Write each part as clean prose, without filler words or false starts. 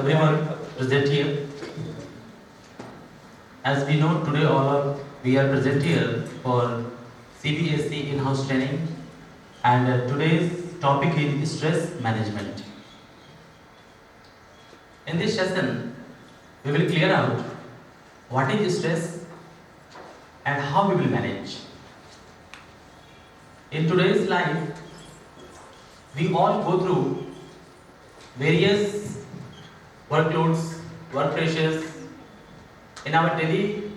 everyone present here. As we know, today we are present here for CBSE in-house training, and today's topic is stress management. In this session, we will clear out what is stress and how we will manage. In today's life, we all go through various workloads, work pressures. In our daily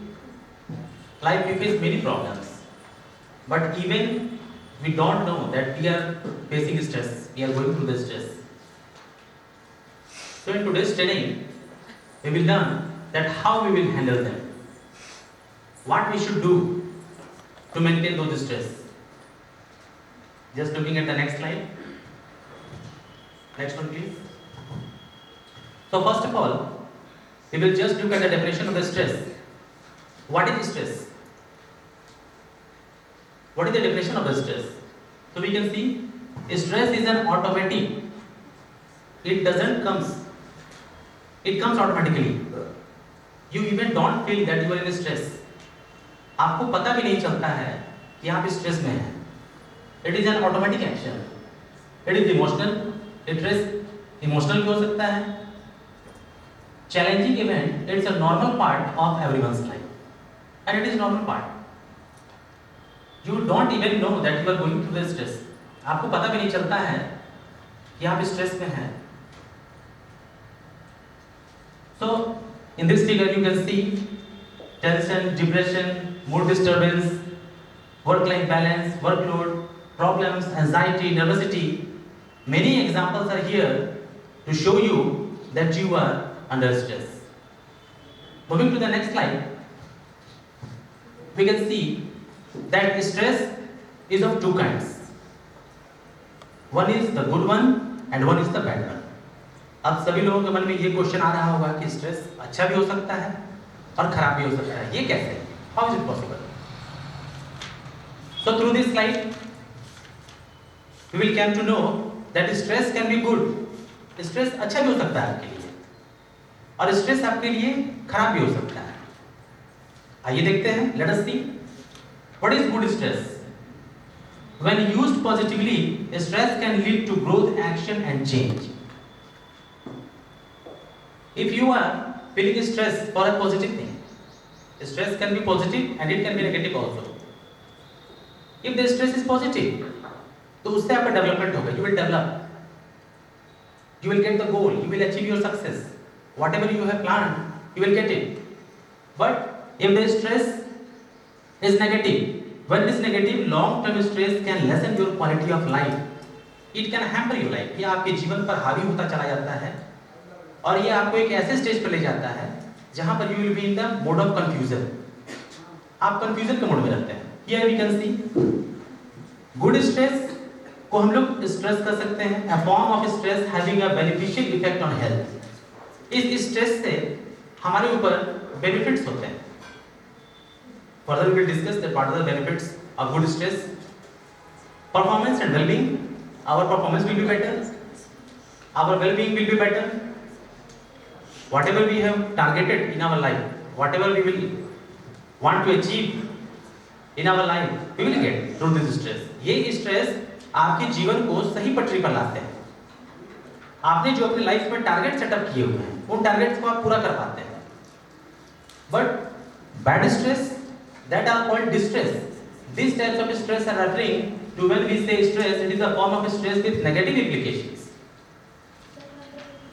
life, we face many problems. But even we don't know that we are facing stress, we are going through the stress. So in today's training, we will learn that how we will handle them. What we should do to maintain those stress. Just looking at the next slide. Next one, please. So first of all, we will just look at the definition of the stress. What is stress? What is the definition of the stress? So we can see stress is an automatic. It comes automatically. You even don't feel that you are in stress. आपको पता भी नहीं चलता है कि आप stress में हैं. It is an automatic action. It is emotional. Stress emotional भी हो सकता है. Challenging event, it's a normal part of everyone's life, and it is normal part. You don't even know that you are going through the stress. आपको पता भी नहीं चलता है कि आप स्ट्रेस में हैं. So in this figure you can see tension, depression, mood disturbance, work-life balance, workload, problems, anxiety, nervosity. Many examples are here to show you that you are under stress. Moving to the next slide, we can see that stress is of two kinds. One is the good one and one is the bad one. अब सभी लोगों के मन में ये question आ रहा होगा कि स्ट्रेस अच्छा भी हो सकता है और खराब भी हो सकता है. ये कैसे? How is it possible? So through this slide, we will come to know that stress can be good. Stress अच्छा भी हो सकता है आपके लिए और स्ट्रेस आपके लिए खराब भी हो सकता है. आइए देखते हैं. Let us see. What is good stress? When used positively, stress can lead to growth, action, and change. If you are feeling stress for a positive thing, stress can be positive and it can be negative also. If the stress is positive, तो उससे आपका development होगा. You will develop. You will get the goal. You will achieve your success. Whatever you have planned, you will get it. But if the stress is negative, when it is negative, long-term stress can lessen your quality of life. It can hamper your life. ये आपके जीवन पर हावी होता चला जाता है और ये आपको एक ऐसे स्टेज पर ले जाता है जहां पर you will be in the mode of confusion. आप confusion के मोड में रहते हैं. Here we can see good stress को हम लोग स्ट्रेस कर सकते हैं. A form of stress having a beneficial effect on health. इस स्ट्रेस से हमारे ऊपर बेनिफिट्स होते हैं. Further we will discuss the part of the benefits of good stress. Performance and well-being. Our performance will be better. Our well-being will be better. Whatever we have targeted in our life, whatever we will want to achieve in our life, we will get through this stress. ये stress आपके जीवन को सही पटरी पर लाते हैं. आपने जो अपनी लाइफ में टारगेट सेटअप किए हुए हैं, उन टारगेट्स को आप पूरा कर पाते हैं. But bad stress that are called distress. These types of stress are referring to when we say stress, it is a form of stress with negative implications.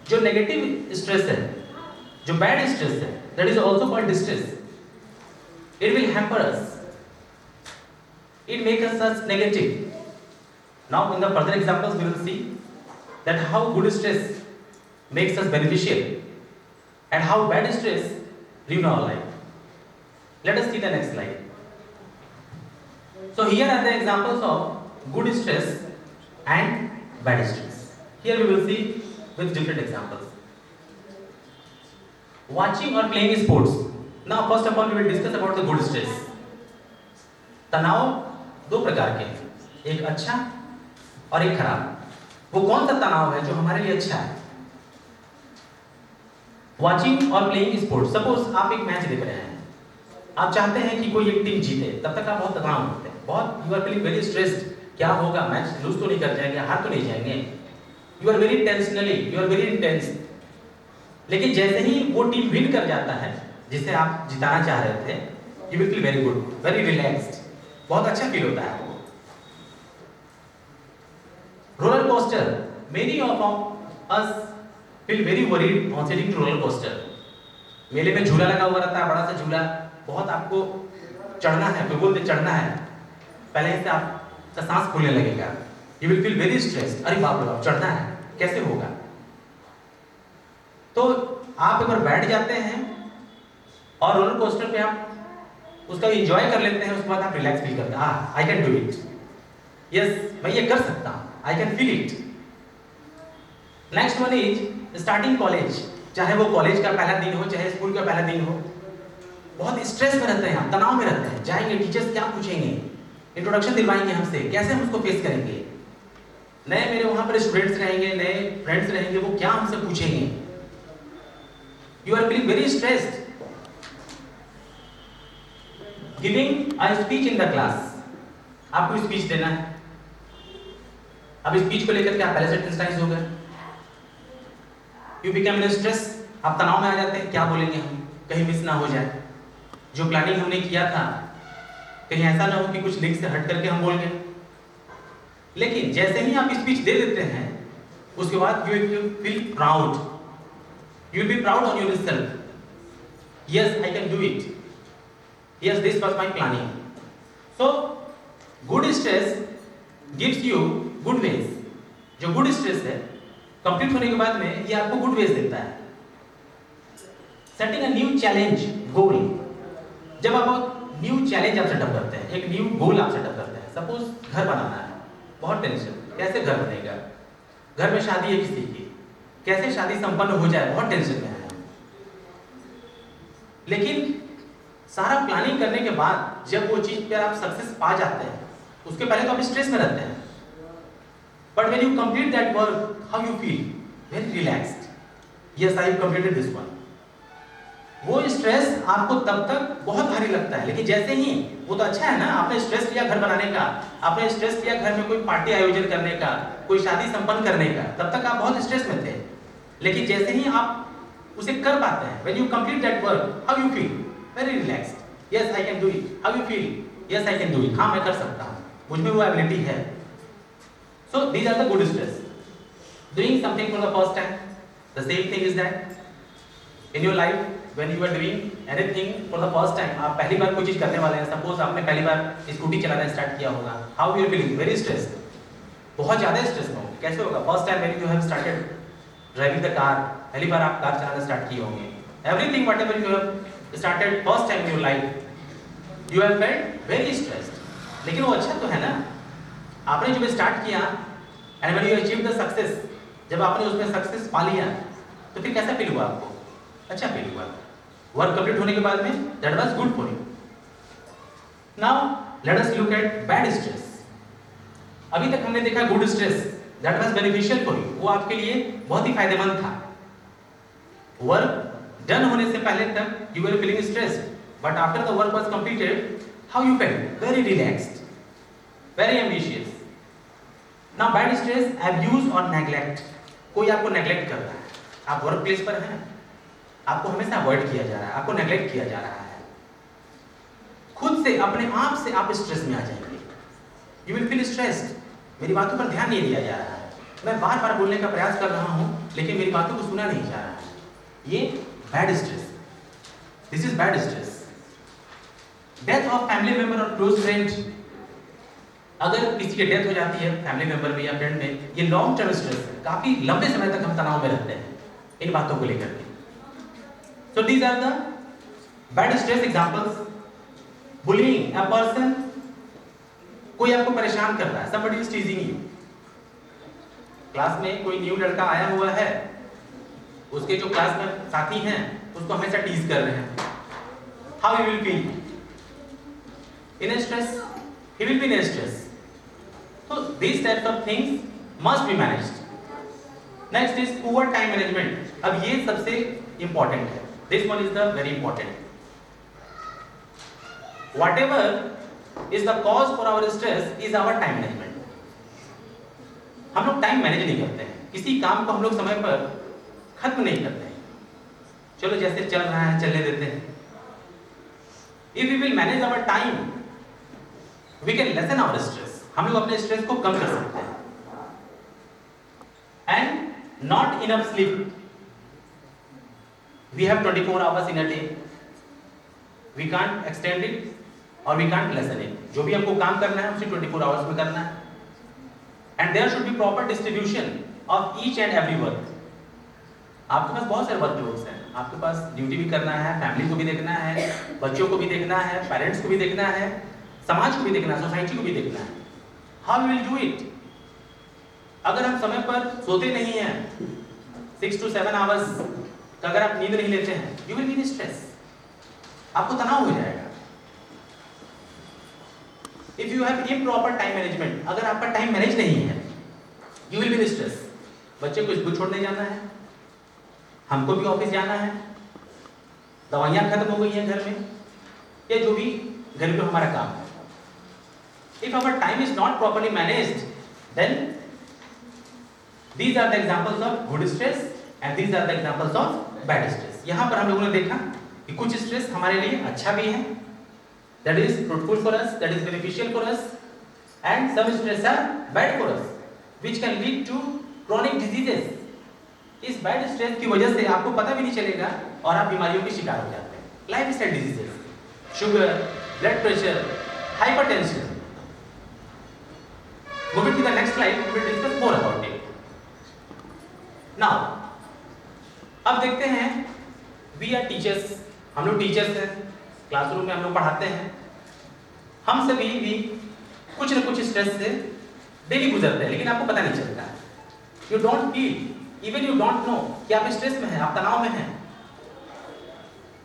जो negative stress है, जो bad stress है, that is also called distress. It will hamper us. It makes us negative. Now in the further examples we will see that how good stress makes us beneficial and how bad stress ruin our life. Let us see the next slide. So here are the examples of good stress and bad stress. Here we will see with different examples. Watching or playing sports. Now first of all we will discuss about the good stress. तनाव दो प्रकार के हैं, एक अच्छा और एक खराब. वो कौन सा तनाव है जो हमारे लिए अच्छा है? वॉचिंग और प्लेइंग स्पोर्ट्स, सपोज आप एक मैच देख रहे हैं, आप चाहते हैं कि कोई एक टीम जीते, तब तक आप बहुत तनाव होते हैं, बहुत you are feeling very stressed, क्या होगा, मैच लूज तो नहीं कर जाएंगे, हार तो नहीं जाएंगे, you are very tensely, you are very intense. लेकिन जैसे ही वो टीम विन कर जाता है जिसे आप जिताना चाह रहे थे, you will feel very good, very relaxed, बहुत अच्छा फील होता है आपको। Roller coaster, many of us feel very worried on sitting to roller coaster. मेले में झूला लगा हुआ रहता है, बड़ा सा झूला, बहुत आपको चढ़ना है, कोई बोलते चढ़ना है, पहले से आपका सांस फूलने लगेगा, you will feel very stressed, अरे बाप रे बाप चढ़ना है, कैसे होगा। तो आप एक बार बैठ जाते हैं और रोलर कोस्टर पे आप उसका एंजॉय कर लेते हैं, उसके बाद आप रिलैक्स फील करते हैं, आई कैन डू इट, यस मैं ये कर सकता हूं, I can feel it. Next one is starting college, चाहे वो कॉलेज का पहला दिन हो, चाहे स्कूल का पहला दिन हो, बहुत स्ट्रेस में रहते हैं हम, तनाव में रहते हैं, जाएंगे टीचर्स क्या पूछेंगे, इंट्रोडक्शन दिलवाएंगे हमसे, कैसे हम उसको फेस करेंगे, नए मेरे वहां पर स्टूडेंट्स रहेंगे, नए फ्रेंड्स रहेंगे, वो क्या हमसे पूछेंगे, you are feeling very stressed. Giving a speech in the class, आपको स्पीच देना है, अब स्पीच को लेकर के आप पहले से टेंशनाइज हो गए, यू बिकम इन स्ट्रेस, आप तनाव में आ जाते हैं, क्या बोलेंगे हम, कहीं मिस ना हो जाए, जो प्लानिंग हमने किया था कहीं ऐसा ना हो कि कुछ लिंक से हट करके हम बोल गए। लेकिन जैसे ही आप स्पीच दे देते हैं, उसके बाद you will feel proud, you will be proud on yourself, yes I can do it, yes this was my planning. So good stress gives you good ways, जो गुड स्ट्रेस है कंप्लीट होने के बाद में ये आपको गुड वेज देता है। सेटिंग अ न्यू चैलेंज गोल, जब आप न्यू चैलेंज आप सेटअप करते हैं, एक न्यू गोल आप सेटअप करते हैं, सपोज घर बनाना है, बहुत टेंशन, कैसे घर बनेगा, घर में शादी है किसी की, कैसे शादी संपन्न हो जाए, बहुत टेंशन में है। लेकिन सारा प्लानिंग करने के बाद जब वो चीज पे आप सक्सेस पा जाते हैं, उसके पहले तो आप स्ट्रेस में रहते हैं, but when you complete that work how you feel, very relaxed, yes I have completed this one. वो स्ट्रेस आपको तब तक बहुत भारी लगता है, लेकिन जैसे ही वो तो अच्छा है ना, आपने स्ट्रेस लिया घर बनाने का, आपने स्ट्रेस लिया घर में कोई पार्टी आयोजन करने का, कोई शादी संपन्न करने का, तब तक आप बहुत स्ट्रेस में थे, लेकिन जैसे ही आप उसे कर पाते हैं, when you complete that work how you feel, very relaxed, yes I can do it, how you feel, yes I can do it, हाँ मैं कर सकता हूँ, मुझ में वो एबिलिटी है। So these are the good stress. Doing something for the first time, the same thing is that in your life when you are doing anything for the first time, आप पहली बार कोई चीज करने वाले हैं, सपोज आपने पहली बार स्कूटी चलाना स्टार्ट किया होगा, how you are feeling, very stressed, बहुत ज्यादा स्ट्रेस में हो, कैसे होगा, first time when you have started driving the car, पहली बार आप कार चलाना स्टार्ट किए होंगे, everything whatever you have started first time in your life you have felt very stressed, लेकिन वो अच्छा तो है ना, आपने जब स्टार्ट किया and when you achieved the success, जब आपने उसमें सक्सेस पा लिया तो फिर कैसा फील हुआ आपको, अच्छा फील हुआ, वर्क कंप्लीट होने के बाद में that was good for you. Now let us look at bad stress. अभी तक हमने देखा good stress that was beneficial for you, वो आपके लिए बहुत ही फायदेमंद था, वर्क डन होने से पहले तक you were feeling stressed, but after the work was completed how you felt, very relaxed, very ambitious. Now bad stress abuse और नेग्लेक्ट, कोई आपको नेग्लेक्ट कर रहा है, आप वर्क प्लेस पर हैं, आपको हमेशा अवॉइड किया जा रहा है, आपको नेग्लेक्ट किया जा रहा है, खुद से अपने आप से आप स्ट्रेस में आ जाएंगे, यू विल फील स्ट्रेस्ड, मेरी बातों पर ध्यान नहीं दिया जा रहा है, मैं बार बार बोलने का प्रयास कर रहा हूं लेकिन मेरी बातों को सुना नहीं जा रहा है, ये bad stress, this is bad stress. Death of family member और क्लोज फ्रेंड, अगर किसी की डेथ हो जाती है फैमिली मेंबर में या फ्रेंड में, ये लॉन्ग टर्म स्ट्रेस है, काफी लंबे समय तक हम तनाव में रहते हैं इन बातों को लेकर के। So these are the bad stress examples. Bullying, a person, कोई आपको परेशान कर रहा है, somebody is teasing you. Class में कोई न्यू लड़का आया हुआ है, उसके जो क्लास में साथी हैं उसको हमेशा टीज कर रहे हैं, how he will feel? In a stress, he will be in a stress. So these types of things must be managed. Next is poor time management. अब ये सबसे इंपॉर्टेंट है, this one is the very important. Whatever is the cause for our stress is our time management. हम लोग time manage नहीं करते हैं, किसी काम को हम लोग समय पर खत्म नहीं करते हैं, चलो जैसे चल रहा है चलने देते हैं। If we will manage our time, we can lessen our stress. हम लोग अपने स्ट्रेस को कम कर सकते हैं। And not enough sleep. We have 24 hours in a day. We can't extend it or we can't lessen it. जो भी हमको काम करना है उसे 24 hours में करना है। And there should be proper distribution of each and every work. आपके पास बहुत सारे वर्क लोड्स हैं, आपके पास ड्यूटी भी करना है, फैमिली को भी देखना है, बच्चों को भी देखना है, पेरेंट्स को भी देखना है, समाज को भी देखना है, सोसाइटी को भी देखना है। How we will do it? अगर हम समय पर सोते नहीं हैं, 6 to 7 hours का अगर आप नींद नहीं लेते हैं, you will be in stress. आपको तनाव हो जाएगा। If you have improper time management, अगर आपका टाइम मैनेज नहीं है, you will be in stress. बच्चे को स्कूल छोड़ने जाना है, हमको भी ऑफिस जाना है, दवाइयाँ खत्म हो गई हैं घर में, या जो भी घर में हमारा काम है। If our time is not properly managed, then these are the examples of good stress and these are the examples of bad stress. यहाँ पर हम लोगों ने देखा कि कुछ स्ट्रेस हमारे लिए अच्छा भी है, that is fruitful for us, that is beneficial for us, and some stress are bad for us, which can lead to chronic diseases. इस bad stress की वजह से आपको पता भी नहीं चलेगा और आप बीमारियों के शिकार हो जाते हैं। Lifestyle diseases, sugar, blood pressure, hypertension. Moving to the next slide, we will discuss more about it. Now, अब देखते हैं, we are teachers, हम लोग टीचर्स हैं, क्लासरूम में हम लोग पढ़ाते हैं, हम सभी भी कुछ न कुछ स्ट्रेस से डेली गुजरते हैं, लेकिन आपको पता नहीं चलता। You don't feel, even you don't know कि आप स्ट्रेस में हैं, आप तनाव में हैं।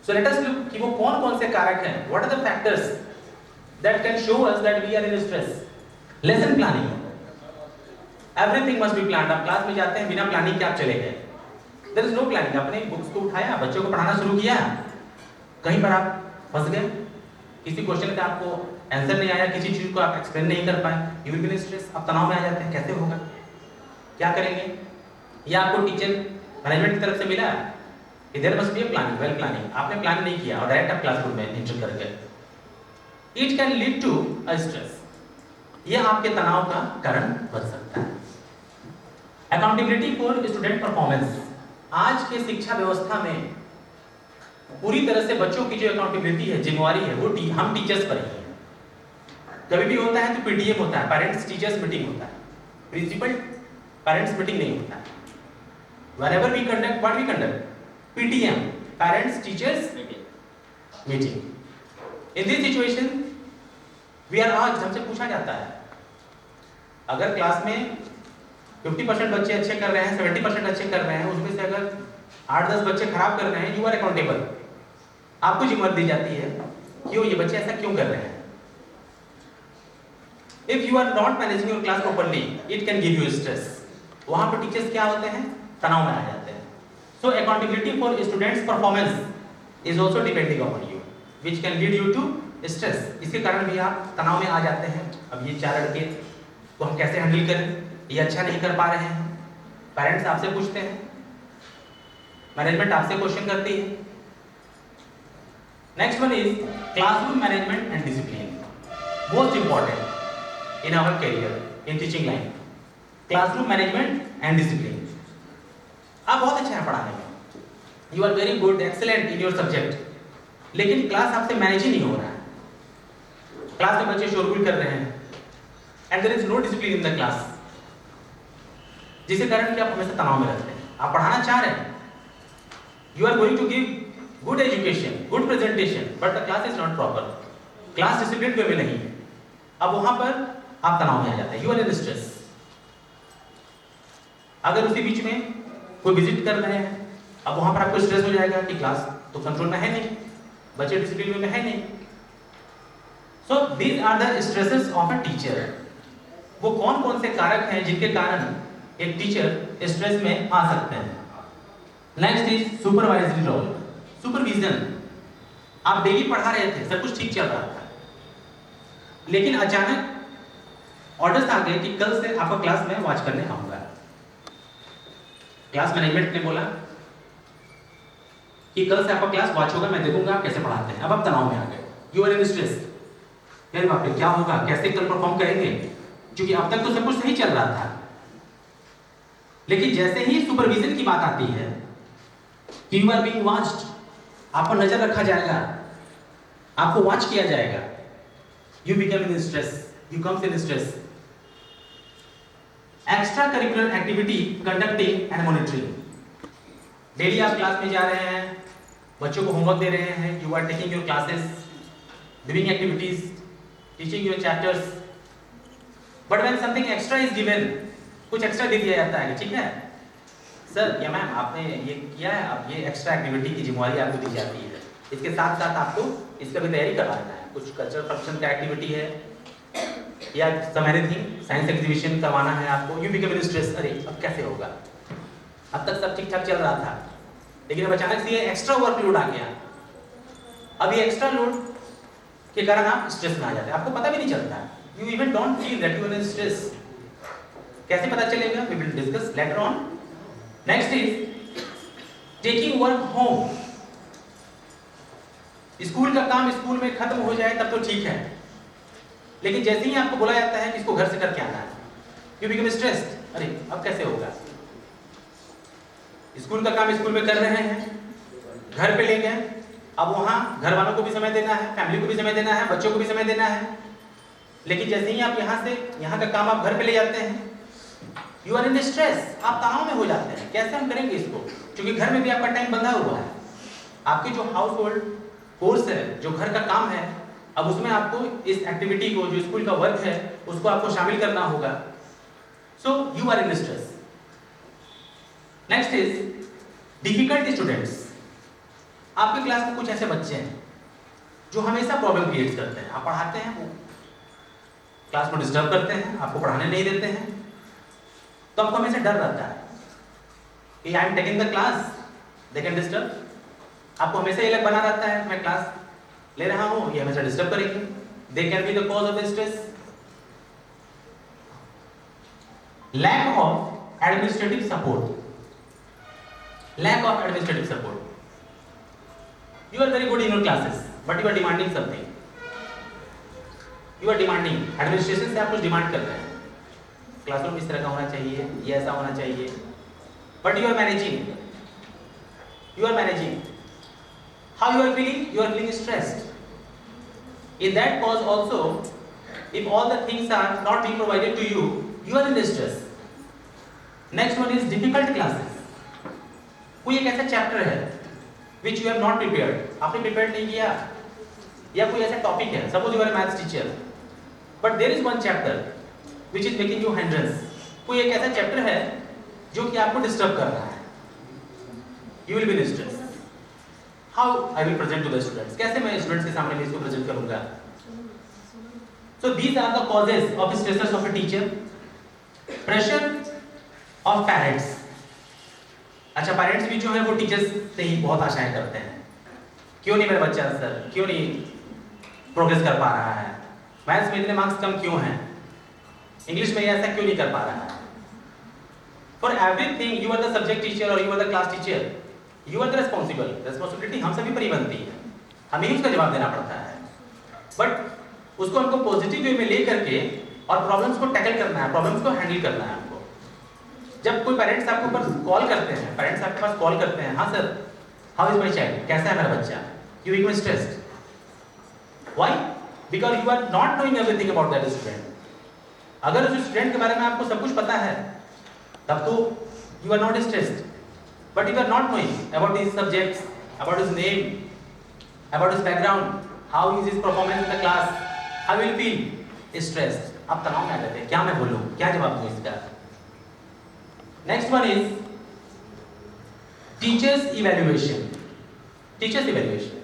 सो लेट अस लुक कि वो कौन कौन से कारक हैं, what are the factors that can show us that we are in stress. Lesson planning, everything must be planned. आप क्लास में जाते हैं बिना प्लानिंग के आप चले गए, देयर इज नो प्लानिंग। आपने बुक्स को उठाया, बच्चों को पढ़ाना शुरू किया, कहीं पर आप फंस गए, किसी क्वेश्चन का आपको आंसर नहीं आया, किसी चीज को आप एक्सप्लेन नहीं कर पाए, you will be in stress. आप तनाव में आ जाते हैं, कैसे होगा, क्या करेंगे। या आपको टीचर मैनेजमेंट की तरफ से मिला कि there must be a planning, well planning, आपने प्लान नहीं किया और डायरेक्ट आप क्लासरूम में एंटर कर गए, it can lead to a stress. यह आपके तनाव का कारण बन सकता है। अकाउंटेबिलिटी फॉर स्टूडेंट परफॉर्मेंस, आज के शिक्षा व्यवस्था में पूरी तरह से बच्चों की जो अकाउंटेबिलिटी है, जिम्मेवारी है, वो हम टीचर्स पर ही है। कभी भी होता है तो पीटीएम होता है, पेरेंट्स टीचर्स मीटिंग होता है, प्रिंसिपल पेरेंट्स मीटिंग नहीं होता है। whenever we conduct, what we conduct, PTM, parents teachers meeting. In this situation we are asked, हमसे पूछा जाता है, अगर क्लास में 50% बच्चे अच्छे कर रहे हैं, 70% अच्छे कर रहे हैं, उसमें से अगर 8-10 बच्चे खराब कर रहे हैं, यू आर अकाउंटेबल। आपको जिम्मेदारी दी जाती है, क्यों ये बच्चे ऐसा क्यों कर रहे हैं। If you are not managing your class properly, it can give you stress. वहाँ पर टीचर्स क्या होते हैं, तनाव में आ जाते हैं। So accountability for students' performance is also depending upon you, which can lead you to stress. इसके कारण भी आप तनाव में आ जाते हैं। अब ये 4 लड़के को हम कैसे हैंडल करें, ये अच्छा नहीं कर पा रहे हैं, पेरेंट्स आपसे पूछते हैं, मैनेजमेंट आपसे क्वेश्चन करती है। Next one is classroom management and discipline, most important in our career in teaching line. Classroom management and discipline, आप बहुत अच्छे हैं पढ़ाने में, you are very good, excellent in your subject, लेकिन क्लास आपसे मैनेज ही नहीं हो रहा है। क्लास में बच्चे शोरगुल कर रहे हैं and there is no discipline in the class, जिसके कारण कि आप हमेशा तनाव में रहते हैं। आप पढ़ाना चाह रहे हैं, you are going to give good education, good presentation, but the class is not proper, class discipline way में नहीं है। अब वहां पर आप तनाव में आ जाते हैं, यू आर इन स्ट्रेस। अगर उसी बीच में कोई विजिट कर रहे हैं, अब वहां पर आपको स्ट्रेस हो जाएगा कि क्लास तो कंट्रोल में है नहीं, बच्चे डिसिप्लिन में है नहीं। So these are the stresses of a teacher. वो कौन कौन से कारक हैं जिनके कारण एक टीचर स्ट्रेस में आ सकते हैं। Next is supervisory role. Supervision, आप डेली पढ़ा रहे थे, सब कुछ ठीक चल रहा था, लेकिन अचानक ऑर्डर्स आ गए कि कल से आपका क्लास में वॉच करने आऊंगा। क्लास मैनेजमेंट ने बोला कि कल से आपका क्लास वॉच होगा, मैं देखूंगा आप कैसे पढ़ाते हैं। अब आप तनाव में आ गए, यू आर इन स्ट्रेस, यार बाप रे क्या होगा, कैसे कल परफॉर्म करेंगे, क्योंकि अब तक तो सब कुछ सही चल रहा था। लेकिन जैसे ही सुपरविजन की बात आती है कि यू आर बीइंग वॉच्ड, आप पर नजर रखा जाएगा, आपको वॉच किया जाएगा, you become in stress, you comes in stress. Extra curricular activity conducting and monitoring. Daily आप क्लास में जा रहे हैं, बच्चों को होमवर्क दे रहे हैं, you are taking your classes, doing activities, teaching your chapters, but when something extra is given, कुछ एक्स्ट्रा दे दिया जाता है, ठीक है सर या मैम आपने ये किया है, अब ये एक्स्ट्रा एक्टिविटी की जिम्मेवारी आपको दी जाती है, इसके साथ साथ आपको इसका भी तैयारी करवाना है, कुछ कल्चरल फंक्शन का एक्टिविटी है या समैरिथन साइंस एग्जीबिशन करवाना है आपको, यू बिकम इन स्ट्रेस, अरे अब कैसे होगा, अब तक सब ठीक ठाक चल रहा था, लेकिन अब अचानक से ये एक्स्ट्रा वर्कलोड आ गया। अब ये एक्स्ट्रा लोड के कारण आप स्ट्रेस में आ जाते हैं, आपको पता भी नहीं चलता, you even don't feel that you are in stress. कैसे पता चलेगा, we will discuss later on. Next is taking work home. School का काम स्कूल में खत्म हो जाए तब तो ठीक है, लेकिन जैसे ही आपको बोला जाता है कि इसको घर से करके आना है, यू बिकम स्ट्रेस्ड, अरे अब कैसे होगा, स्कूल का काम स्कूल में कर रहे हैं, घर पे ले गए, अब वहां घर वालों को भी समय देना है, फैमिली को भी समय देना है, बच्चों को भी समय देना है, लेकिन जैसे ही आप यहाँ का काम आप घर पे ले जाते हैं, यू आर इन स्ट्रेस, आप तनाव में हो जाते हैं, कैसे हम करेंगे इसको, क्योंकि घर में भी आपका टाइम बंधा हुआ है, आपके जो हाउस होल्ड कोर्स है, जो घर का काम है, अब उसमें आपको इस एक्टिविटी को, जो स्कूल का वर्क है, उसको आपको शामिल करना होगा, so you are in stress. Next is difficult students. आपके क्लास में कुछ ऐसे बच्चे हैं जो हमेशा प्रॉब्लम क्रिएट करते हैं, आप पढ़ाते हैं, वो क्लास को डिस्टर्ब करते हैं, आपको पढ़ाने नहीं देते हैं, तो आपको हमेशा डर रहता है कि I am taking the class, they can disturb. आपको हमेशा ये लग बना रहता है मैं क्लास ले रहा हूं, ये हमेशा डिस्टर्ब करेंगे, they can be the cause of the stress. Lack of administrative support. Lack of administrative support, you are very good in your classes but you are demanding something, you are demanding, administration से आप कुछ demand कर रहे हैं, classroom इस तरह का होना चाहिए, ये ऐसा होना चाहिए, but you are managing, how you are feeling stressed. In that cause also, if all the things are not being provided to you, you are in distress. Next one is difficult classes. कोई एक ऐसा chapter है which you have not prepared, आपने prepare नहीं किया, या कोई ऐसा टॉपिक है, suppose you are maths teacher but there is one chapter which is making you hindrance, कोई एक ऐसा चैप्टर है जो कि आपको डिस्टर्ब कर रहा है, you will be in stress. How I will present to the students, कैसे मैं स्टूडेंट्स के सामने इसको प्रेजेंट करूंगा. So these are the causes of stressors of a teacher. Pressure of parents. अच्छा, पेरेंट्स भी जो है वो टीचर्स से ही बहुत आशाएं करते हैं, क्यों नहीं मेरा बच्चा सर, क्यों नहीं प्रोग्रेस कर पा रहा है, मैथ्स में इतने मार्क्स कम क्यों हैं, इंग्लिश में ऐसा क्यों नहीं कर पा रहा है. For everything you are the subject teacher और you are the class teacher, you are the responsibility हम सभी पर ही बनती है, हमें ही उसका जवाब देना पड़ता है, बट उसको हमको पॉजिटिव वे में ले करके और प्रॉब्लम्स को टैकल करना है, प्रॉब्लम्स को हैंडल करना है हमको. जब कोई पेरेंट्स आपके ऊपर कॉल करते हैं, पेरेंट्स आपके पास कॉल करते हैं, हाँ sir how is my child, कैसा है मेरा बच्चा, you become stressed. Why? Because you are not knowing everything about that student. अगर उस स्टूडेंट के बारे में आपको सब कुछ पता है तब तो you are not stressed, but you are not knowing about his subjects, about his name, about his background, how is his performance in the class, how will feel stressed. आप तनाव में आ जाते हैं, क्या मैं बोलूं, क्या जवाब दूं इसका. Next one is teachers evaluation. Teachers evaluation.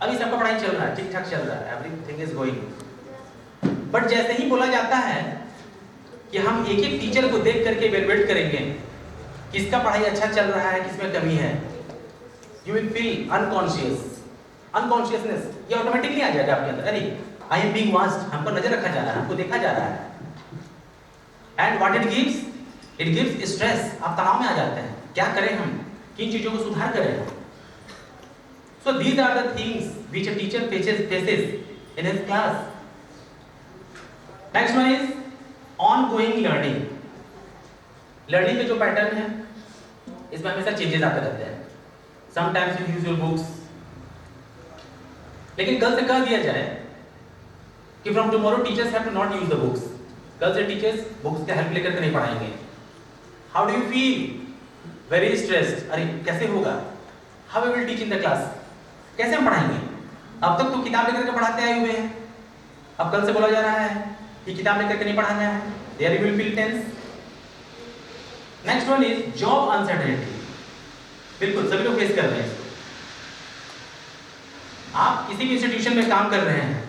अभी सबका पढ़ाई चल रहा है, ठीक ठाक चल रहा है, everything is going. बट जैसे ही बोला जाता है कि हम एक एक टीचर को देख करके इवैल्यूएट करेंगे, किसका पढ़ाई अच्छा चल रहा है, किसमें कमी है, यू विल फील अनकॉन्शियसनेस, ये ऑटोमेटिकली आ जाएगा आपके अंदर। अरे आई एम बीइंग वॉच्ड, हमको नजर रखा जा रहा है, हमको देखा जा रहा है। And what it gives stress, आप तनाव में आ जाते हैं, क्या करें हम, किन चीजों को सुधार करें। So these are the things which a teacher faces in his class. Next one is ongoing learning. Learning के जो पैटर्न है इसमें हमेशा चेंजेस आते रहते हैं। Sometimes you use your books, लेकिन कल से कह दिया जाए कि from tomorrow teachers have to not use the books. कल से टीचर्स बुक्स का हेल्प लेकर के नहीं पढ़ाएंगे। How do you feel? Very stressed. अरे कैसे होगा? How we will teach in the class? कैसे हम पढ़ाएंगे? अब तक तो किताब लेकर के पढ़ाते आए हुए हैं, अब कल से बोला जा रहा है कि किताब लेकर के नहीं पढ़ाना है। There you will feel tense. Next one is job uncertainty. बिल्कुल सभी लोग फेस कर रहे हैं इसको। आप किसी भी इंस्टीट्यूशन में काम कर रहे हैं,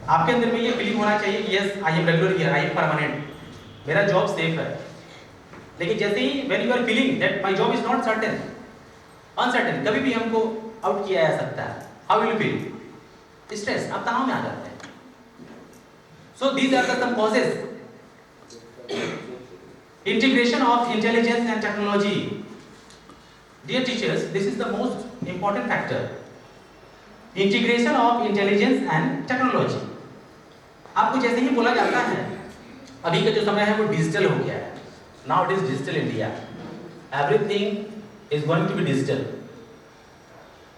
आपके अंदर में ये फीलिंग होना चाहिए कि yes I am regular here, I am permanent, मेरा जॉब सेफ है। लेकिन जैसे ही when you are feeling that my job is not certain, uncertain, कभी भी हमको आउट किया जा सकता है, how will you feel? Stress, आप तनाव में आ जाते हैं। So these are the some causes. Integration of intelligence and technology. Dear teachers, this is the most important factor. Integration of intelligence and technology. आपको जैसे ही बोला जाता है अभी का जो समय है वो डिजिटल हो गया है। Now it is digital India. Everything is going to be digital.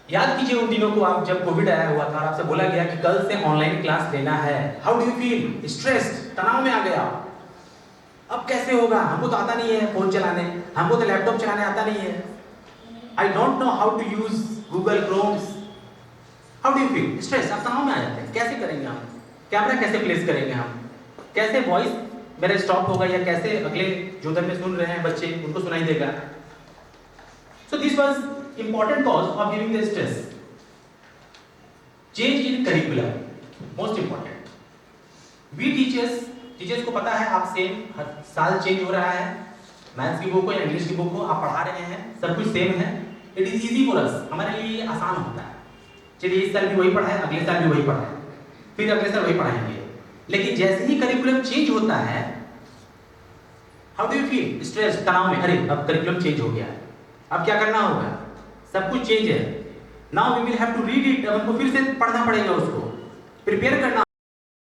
याद कीजिए उन दिनों को, आप जब कोविड आया हुआ था और आपसे बोला गया कि कल से ऑनलाइन क्लास लेना है। How do you feel? Stressed, तनाव में आ गया। अब कैसे होगा? हमको तो आता नहीं है फोन चलाने, हमको तो लैपटॉप चलाने आता नहीं है। I don't know how to use Google Chromes. How do you feel? Stress, आप तनाव में आ जाते हैं। कैसे करेंगे हम? कैमरा कैसे प्लेस करेंगे हम? कैसे वॉइस मेरा स्टॉप होगा, या कैसे अगले जो उधर में सुन रहे हैं बच्चे उनको सुनाई देगा? So this was important cause of giving the stress. Change in curriculum, most important. We teachers को पता है आप सेम हर साल चेंज हो रहा है, मैथ्स की बुक हो या इंग्लिश की बुक हो, आप पढ़ा रहे हैं, सब कुछ सेम है। It is easy for us, हमारे लिए आसान होता है। चलिए इस साल भी वही पढ़ाए, अगले साल भी वही पढ़ाए, फिर अगले साल वही पढ़ाएंगे। लेकिन जैसे ही करिकुलम चेंज होता है, how do you feel? Stress, तनाव में। अरे अब करिकुलम चेंज हो गया, अब क्या करना होगा? सब कुछ चेंज है। Now we will have to read it, अब हमको फिर से पढ़ना पड़ेगा, उसको प्रिपेयर करना